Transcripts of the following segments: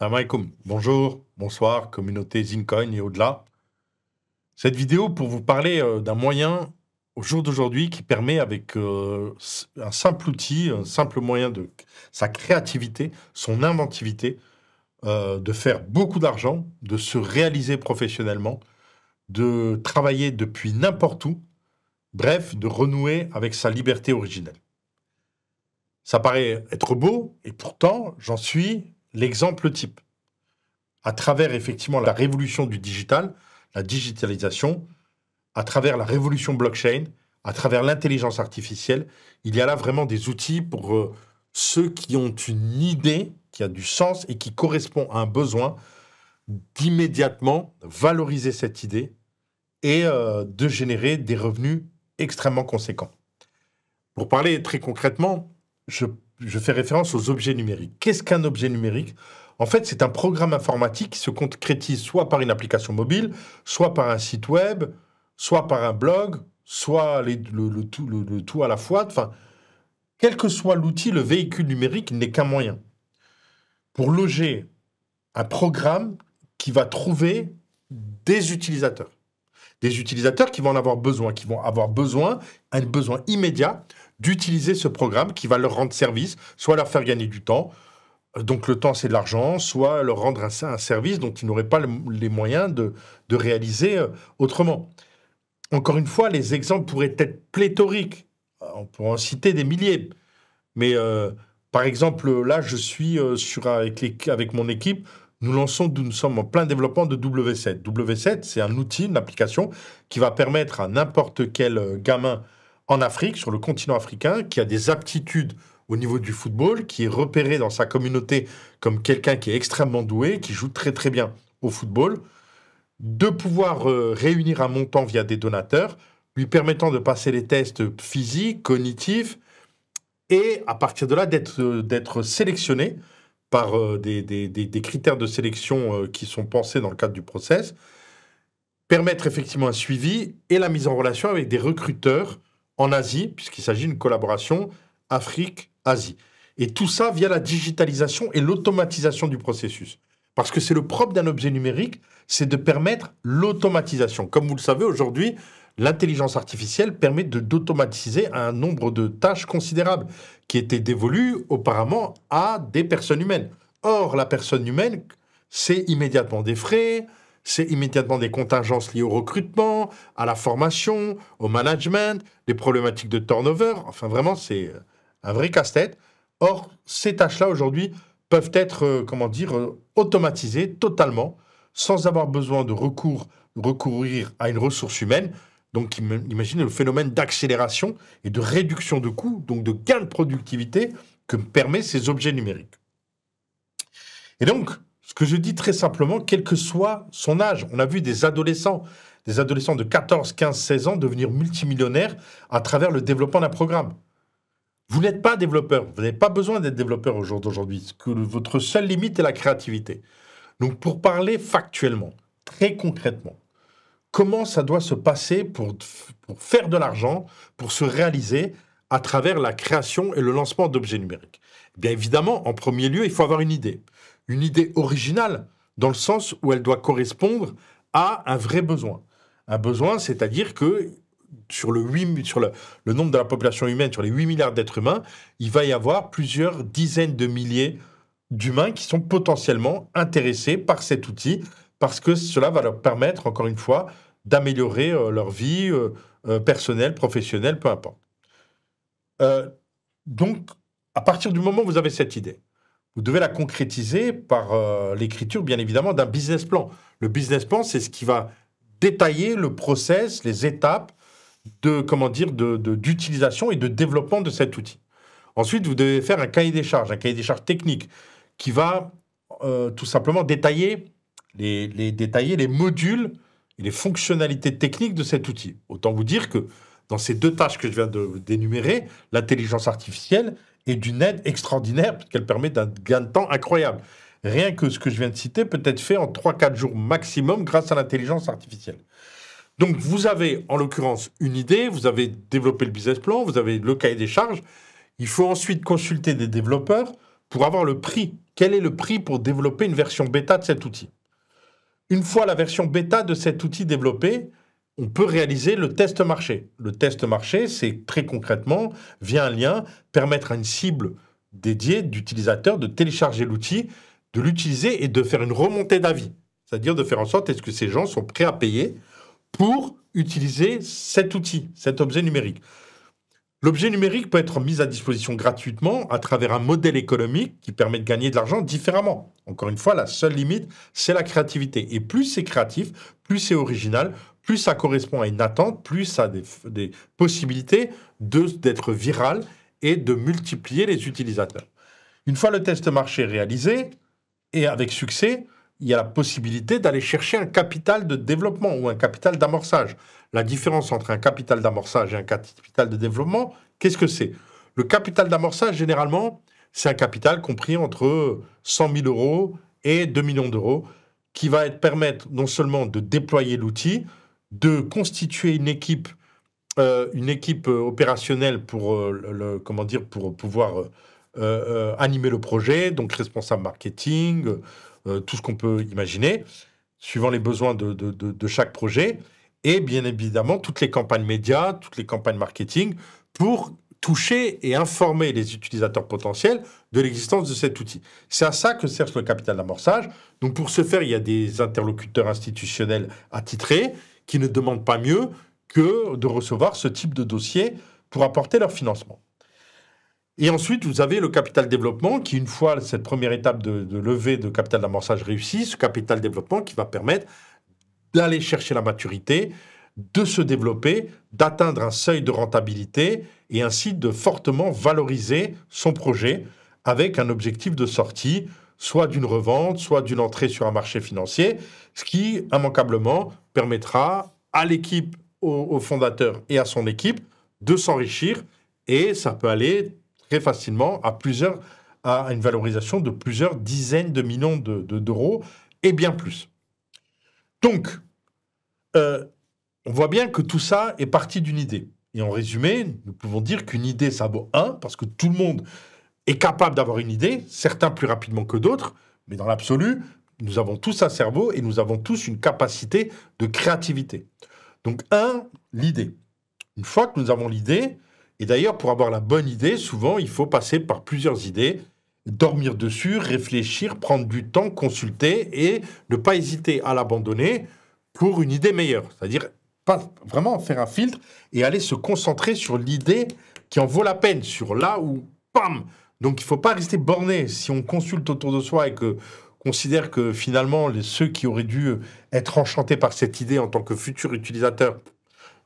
Salam alaikum. Bonjour, bonsoir, communauté Zincoin et au-delà. Cette vidéo pour vous parler d'un moyen au jour d'aujourd'hui qui permet avec un simple outil, un simple moyen de sa créativité, son inventivité, de faire beaucoup d'argent, de se réaliser professionnellement, de travailler depuis n'importe où, bref, de renouer avec sa liberté originelle. Ça paraît être beau et pourtant j'en suis l'exemple type. À travers effectivement la révolution du digital, la digitalisation, à travers la révolution blockchain, à travers l'intelligence artificielle, il y a là vraiment des outils pour ceux qui ont une idée qui a du sens et qui correspond à un besoin d'immédiatement valoriser cette idée et de générer des revenus extrêmement conséquents. Pour parler très concrètement, je fais référence aux objets numériques. Qu'est-ce qu'un objet numérique? En fait, c'est un programme informatique qui se concrétise soit par une application mobile, soit par un site web, soit par un blog, soit le tout à la fois. Enfin, quel que soit l'outil, le véhicule numérique n'est qu'un moyen pour loger un programme qui va trouver des utilisateurs. Des utilisateurs qui vont en avoir besoin, qui vont avoir besoin, un besoin immédiat d'utiliser ce programme qui va leur rendre service, soit leur faire gagner du temps, donc le temps c'est de l'argent, soit leur rendre un service dont ils n'auraient pas les moyens de réaliser autrement. Encore une fois, les exemples pourraient être pléthoriques, on pourrait en citer des milliers, mais par exemple là je suis avec mon équipe, nous sommes en plein développement de W7. W7, c'est un outil, une application qui va permettre à n'importe quel gamin en Afrique, sur le continent africain, qui a des aptitudes au niveau du football, qui est repéré dans sa communauté comme quelqu'un qui est extrêmement doué, qui joue très très bien au football, de pouvoir réunir un montant via des donateurs, lui permettant de passer les tests physiques, cognitifs, et à partir de là d'être sélectionné par des critères de sélection qui sont pensés dans le cadre du process, permettre effectivement un suivi et la mise en relation avec des recruteurs en Asie, puisqu'il s'agit d'une collaboration Afrique-Asie. Et tout ça via la digitalisation et l'automatisation du processus. Parce que c'est le propre d'un objet numérique, c'est de permettre l'automatisation. Comme vous le savez, aujourd'hui, l'intelligence artificielle permet d'automatiser un nombre de tâches considérables qui étaient dévolues auparavant à des personnes humaines. Or, la personne humaine, c'est immédiatement des frais, c'est immédiatement des contingences liées au recrutement, à la formation, au management, des problématiques de turnover. Enfin, vraiment, c'est un vrai casse-tête. Or, ces tâches-là, aujourd'hui, peuvent être, automatisées totalement, sans avoir besoin de recourir à une ressource humaine. Donc, imaginez le phénomène d'accélération et de réduction de coûts, donc de gain de productivité que permettent ces objets numériques. Et donc, ce que je dis très simplement, quel que soit son âge, on a vu des adolescents de 14, 15, 16 ans devenir multimillionnaires à travers le développement d'un programme. Vous n'êtes pas développeur, vous n'avez pas besoin d'être développeur au jour d'aujourd'hui. Votre seule limite est la créativité. Donc, pour parler factuellement, très concrètement, comment ça doit se passer pour faire de l'argent, pour se réaliser à travers la création et le lancement d'objets numériques? Bien évidemment, en premier lieu, il faut avoir une idée originale, dans le sens où elle doit correspondre à un vrai besoin. Un besoin, c'est-à-dire que sur le nombre de la population humaine, sur les 8 milliards d'êtres humains, il va y avoir plusieurs dizaines de milliers d'humains qui sont potentiellement intéressés par cet outil, parce que cela va leur permettre, encore une fois, d'améliorer leur vie personnelle, professionnelle, peu importe. Donc, à partir du moment où vous avez cette idée, vous devez la concrétiser par l'écriture, bien évidemment, d'un business plan. Le business plan, c'est ce qui va détailler le process, les étapes d'utilisation et de développement de cet outil. Ensuite, vous devez faire un cahier des charges technique, qui va tout simplement détailler les modules et les fonctionnalités techniques de cet outil. Autant vous dire que dans ces deux tâches que je viens d'énumérer, l'intelligence artificielle est d'une aide extraordinaire, parce qu'elle permet d'un gain de temps incroyable. Rien que ce que je viens de citer peut être fait en 3-4 jours maximum grâce à l'intelligence artificielle. Donc vous avez en l'occurrence une idée, vous avez développé le business plan, vous avez le cahier des charges. Il faut ensuite consulter des développeurs pour avoir le prix quel est le prix pour développer une version bêta de cet outil. Une fois la version bêta de cet outil développée, on peut réaliser le test marché. Le test marché, c'est très concrètement, via un lien, permettre à une cible dédiée d'utilisateurs de télécharger l'outil, de l'utiliser et de faire une remontée d'avis. C'est-à-dire de faire en sorte est-ce que ces gens sont prêts à payer pour utiliser cet outil, cet objet numérique. L'objet numérique peut être mis à disposition gratuitement à travers un modèle économique qui permet de gagner de l'argent différemment. Encore une fois, la seule limite, c'est la créativité. Et plus c'est créatif, plus c'est original, plus ça correspond à une attente, plus ça a des possibilités d'être viral et de multiplier les utilisateurs. Une fois le test marché réalisé, et avec succès, il y a la possibilité d'aller chercher un capital de développement ou un capital d'amorçage. La différence entre un capital d'amorçage et un capital de développement, qu'est-ce que c'est? Le capital d'amorçage, généralement, c'est un capital compris entre 100 000 euros et 2 millions d'euros qui va permettre non seulement de déployer l'outil, de constituer une équipe opérationnelle pour, pour pouvoir animer le projet, donc responsable marketing, tout ce qu'on peut imaginer, suivant les besoins de chaque projet, et bien évidemment toutes les campagnes médias, toutes les campagnes marketing, pour toucher et informer les utilisateurs potentiels de l'existence de cet outil. C'est à ça que sert le capital d'amorçage. Donc pour ce faire, il y a des interlocuteurs institutionnels attitrés qui ne demandent pas mieux que de recevoir ce type de dossier pour apporter leur financement. Et ensuite, vous avez le capital développement qui, une fois cette première étape de levée de capital d'amorçage réussie, ce capital développement qui va permettre d'aller chercher la maturité, de se développer, d'atteindre un seuil de rentabilité et ainsi de fortement valoriser son projet avec un objectif de sortie, soit d'une revente, soit d'une entrée sur un marché financier, ce qui, immanquablement, permettra à l'équipe, au fondateur et à son équipe de s'enrichir et ça peut aller très facilement à une valorisation de plusieurs dizaines de millions d'euros et bien plus. Donc, on voit bien que tout ça est parti d'une idée. Et en résumé, nous pouvons dire qu'une idée, ça vaut 1, parce que tout le monde est capable d'avoir une idée, certains plus rapidement que d'autres, mais dans l'absolu, nous avons tous un cerveau et nous avons tous une capacité de créativité. Donc, 1, l'idée. Une fois que nous avons l'idée, et d'ailleurs, pour avoir la bonne idée, souvent, il faut passer par plusieurs idées, dormir dessus, réfléchir, prendre du temps, consulter et ne pas hésiter à l'abandonner pour une idée meilleure. C'est-à-dire, pas vraiment faire un filtre et aller se concentrer sur l'idée qui en vaut la peine, sur là où, pam. Donc, il ne faut pas rester borné. Si on consulte autour de soi et que considère que finalement, ceux qui auraient dû être enchantés par cette idée en tant que futurs utilisateurs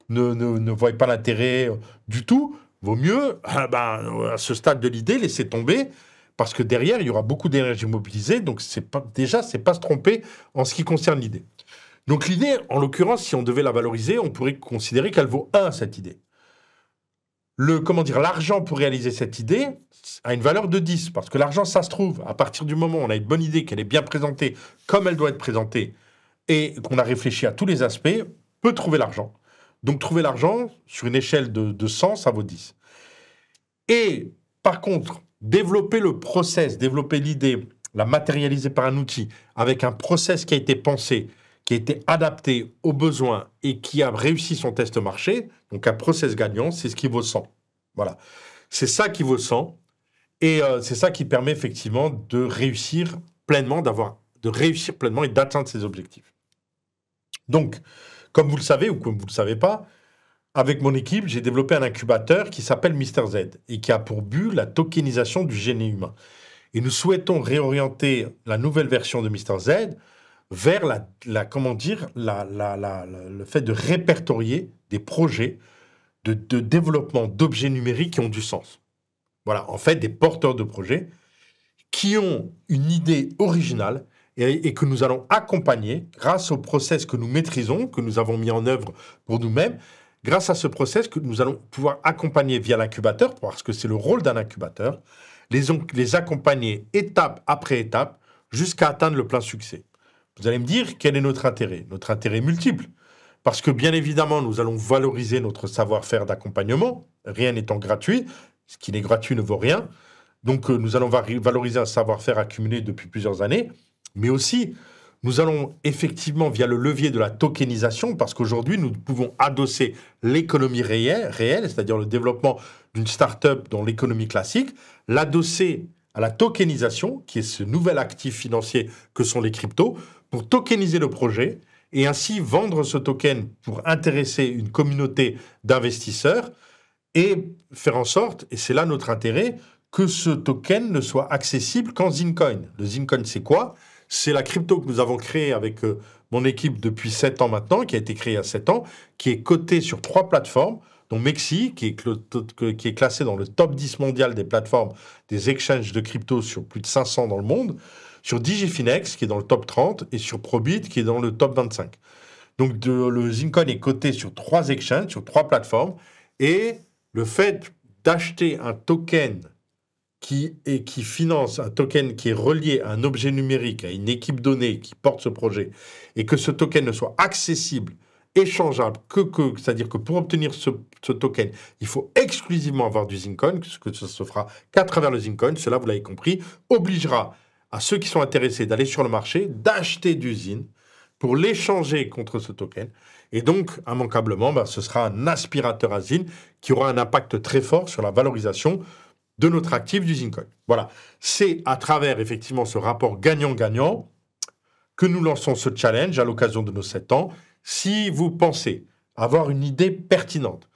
ne voient pas l'intérêt du tout, vaut mieux, à ce stade de l'idée, laisser tomber, parce que derrière, il y aura beaucoup d'énergie mobilisée, donc c'est pas se tromper en ce qui concerne l'idée. Donc l'idée, en l'occurrence, si on devait la valoriser, on pourrait considérer qu'elle vaut 1, cette idée. L'argent pour réaliser cette idée a une valeur de 10, parce que l'argent, ça se trouve, à partir du moment où on a une bonne idée, qu'elle est bien présentée comme elle doit être présentée, et qu'on a réfléchi à tous les aspects, peut trouver l'argent. Donc trouver l'argent, sur une échelle de 100, ça vaut 10. Et par contre, développer le process, développer l'idée, la matérialiser par un outil, avec un process qui a été pensé, qui a été adapté aux besoins et qui a réussi son test marché, donc un process gagnant, c'est ce qui vaut 100. Voilà. C'est ça qui vaut 100. Et c'est ça qui permet effectivement de réussir pleinement et d'atteindre ses objectifs. Donc, comme vous le savez ou comme vous ne le savez pas, avec mon équipe, j'ai développé un incubateur qui s'appelle Mister Z et qui a pour but la tokenisation du génie humain. Et nous souhaitons réorienter la nouvelle version de Mister Z vers le fait de répertorier des projets de développement d'objets numériques qui ont du sens. Voilà, en fait, des porteurs de projets qui ont une idée originale et que nous allons accompagner grâce au process que nous maîtrisons, que nous avons mis en œuvre pour nous-mêmes, grâce à ce process que nous allons pouvoir accompagner via l'incubateur, parce que c'est le rôle d'un incubateur, les accompagner étape après étape jusqu'à atteindre le plein succès. Vous allez me dire, quel est notre intérêt? Notre intérêt est multiple. Parce que, bien évidemment, nous allons valoriser notre savoir-faire d'accompagnement, rien n'étant gratuit. Ce qui n'est gratuit ne vaut rien. Donc, nous allons valoriser un savoir-faire accumulé depuis plusieurs années, mais aussi, nous allons effectivement, via le levier de la tokenisation, parce qu'aujourd'hui, nous pouvons adosser l'économie réelle, c'est-à-dire le développement d'une start-up dans l'économie classique, l'adosser à la tokenisation, qui est ce nouvel actif financier que sont les cryptos, pour tokeniser le projet et ainsi vendre ce token pour intéresser une communauté d'investisseurs et faire en sorte, et c'est là notre intérêt, que ce token ne soit accessible qu'en Zincoin. Le Zincoin, c'est quoi? C'est la crypto que nous avons créée avec mon équipe depuis 7 ans maintenant, qui a été créée il y a 7 ans, qui est cotée sur 3 plateformes, dont Mexi, qui est classé dans le top 10 mondial des plateformes des exchanges de crypto sur plus de 500 dans le monde, sur Digifinex, qui est dans le top 30, et sur Probit, qui est dans le top 25. Donc le Zincoin est coté sur 3 exchanges, sur 3 plateformes, et le fait d'acheter un token qui finance, un token qui est relié à un objet numérique, à une équipe donnée qui porte ce projet, et que ce token ne soit accessible, échangeable, c'est-à-dire que pour obtenir ce token, il faut exclusivement avoir du Zincoin, que ce se fera qu'à travers le Zincoin, cela vous l'avez compris, obligera à ceux qui sont intéressés d'aller sur le marché, d'acheter du Zin pour l'échanger contre ce token. Et donc, immanquablement, ce sera un aspirateur à Zin qui aura un impact très fort sur la valorisation de notre actif du Zincoin. Voilà. C'est à travers, effectivement, ce rapport gagnant-gagnant que nous lançons ce challenge à l'occasion de nos 7 ans. Si vous pensez avoir une idée pertinente,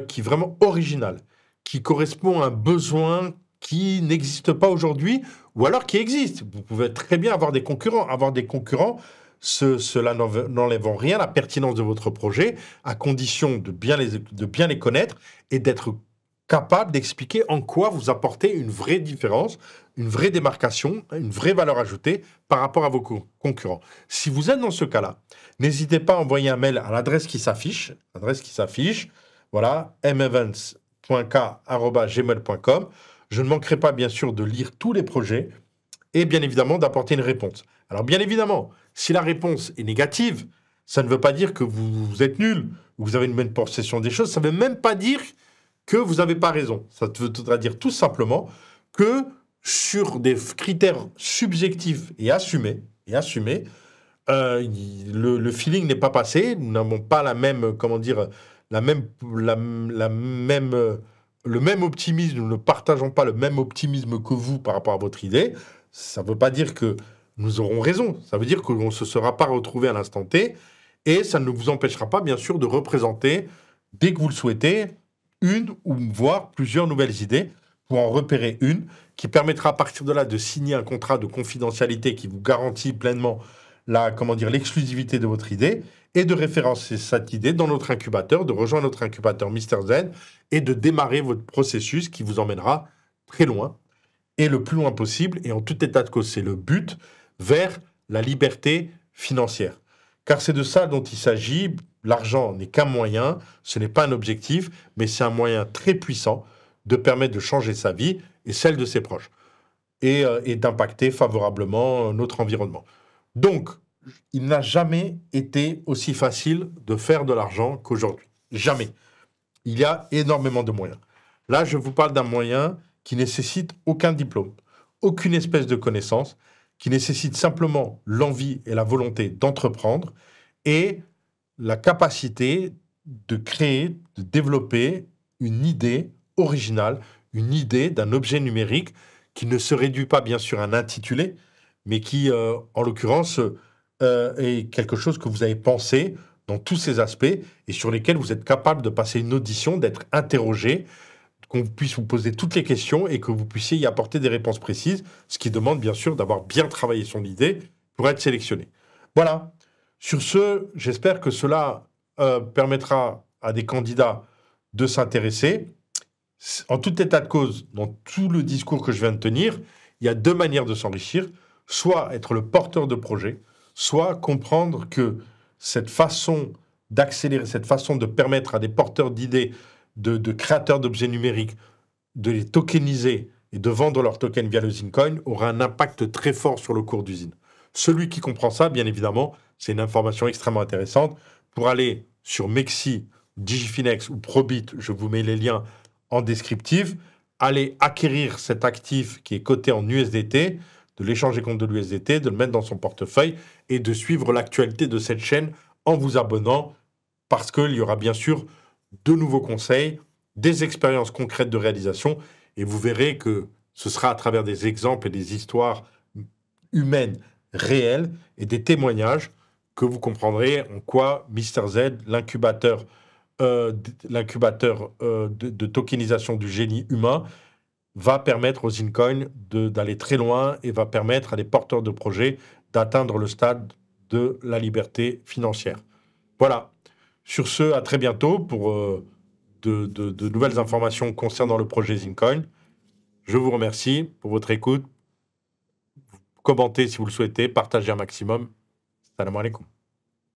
qui est vraiment originale, qui correspond à un besoin qui n'existe pas aujourd'hui, ou alors qui existe. Vous pouvez très bien avoir des concurrents. Avoir des concurrents, cela n'enlève en rien la pertinence de votre projet, à condition de bien les connaître et d'être capable d'expliquer en quoi vous apportez une vraie différence, une vraie démarcation, une vraie valeur ajoutée par rapport à vos concurrents. Si vous êtes dans ce cas-là, n'hésitez pas à envoyer un mail à l'adresse qui s'affiche, voilà, mevents.k@gmail.com. Je ne manquerai pas, bien sûr, de lire tous les projets et, bien évidemment, d'apporter une réponse. Alors, bien évidemment, si la réponse est négative, ça ne veut pas dire que vous êtes nul ou que vous avez une bonne perception des choses. Ça ne veut même pas dire que vous n'avez pas raison. Ça voudra dire tout simplement que sur des critères subjectifs et assumés, le feeling n'est pas passé. Nous n'avons pas la même, le même optimisme. Nous ne partageons pas le même optimisme que vous par rapport à votre idée. Ça ne veut pas dire que nous aurons raison. Ça veut dire qu'on ne se sera pas retrouvé à l'instant T. Et ça ne vous empêchera pas, bien sûr, de représenter, dès que vous le souhaitez, une ou voire plusieurs nouvelles idées pour en repérer une qui permettra à partir de là de signer un contrat de confidentialité qui vous garantit pleinement l'exclusivité de votre idée et de référencer cette idée dans notre incubateur, de rejoindre notre incubateur Mister Zen et de démarrer votre processus qui vous emmènera très loin et le plus loin possible, et en tout état de cause, c'est le but, vers la liberté financière. Car c'est de ça dont il s'agit. L'argent n'est qu'un moyen, ce n'est pas un objectif, mais c'est un moyen très puissant de permettre de changer sa vie et celle de ses proches, et d'impacter favorablement notre environnement. Donc, il n'a jamais été aussi facile de faire de l'argent qu'aujourd'hui. Jamais. Il y a énormément de moyens. Là, je vous parle d'un moyen qui nécessite aucun diplôme, aucune espèce de connaissance, qui nécessite simplement l'envie et la volonté d'entreprendre et la capacité de créer, de développer une idée originale, une idée d'un objet numérique qui ne se réduit pas bien sûr à un intitulé, mais qui, en l'occurrence, est quelque chose que vous avez pensé dans tous ses aspects et sur lesquels vous êtes capable de passer une audition, d'être interrogé, qu'on puisse vous poser toutes les questions et que vous puissiez y apporter des réponses précises, ce qui demande bien sûr d'avoir bien travaillé son idée pour être sélectionné. Voilà. Sur ce, j'espère que cela permettra à des candidats de s'intéresser. En tout état de cause, dans tout le discours que je viens de tenir, il y a 2 manières de s'enrichir. Soit être le porteur de projet, soit comprendre que cette façon d'accélérer, cette façon de permettre à des porteurs d'idées, de créateurs d'objets numériques, de les tokeniser et de vendre leurs tokens via le Zincoin aura un impact très fort sur le cours du Zin. Celui qui comprend ça, bien évidemment, c'est une information extrêmement intéressante. Pour aller sur Mexi, Digifinex ou Probit, je vous mets les liens en descriptif. aller acquérir cet actif qui est coté en USDT, de l'échanger contre de l'USDT, de le mettre dans son portefeuille et de suivre l'actualité de cette chaîne en vous abonnant parce qu'il y aura bien sûr de nouveaux conseils, des expériences concrètes de réalisation et vous verrez que ce sera à travers des exemples et des histoires humaines réelles et des témoignages que vous comprendrez en quoi Mister Z, l'incubateur de tokenisation du génie humain, va permettre aux Incoins d'aller très loin et va permettre à des porteurs de projets d'atteindre le stade de la liberté financière. Voilà. Sur ce, à très bientôt pour de nouvelles informations concernant le projet Zincoin. Je vous remercie pour votre écoute. Commentez si vous le souhaitez, partagez un maximum. Salam alaikum.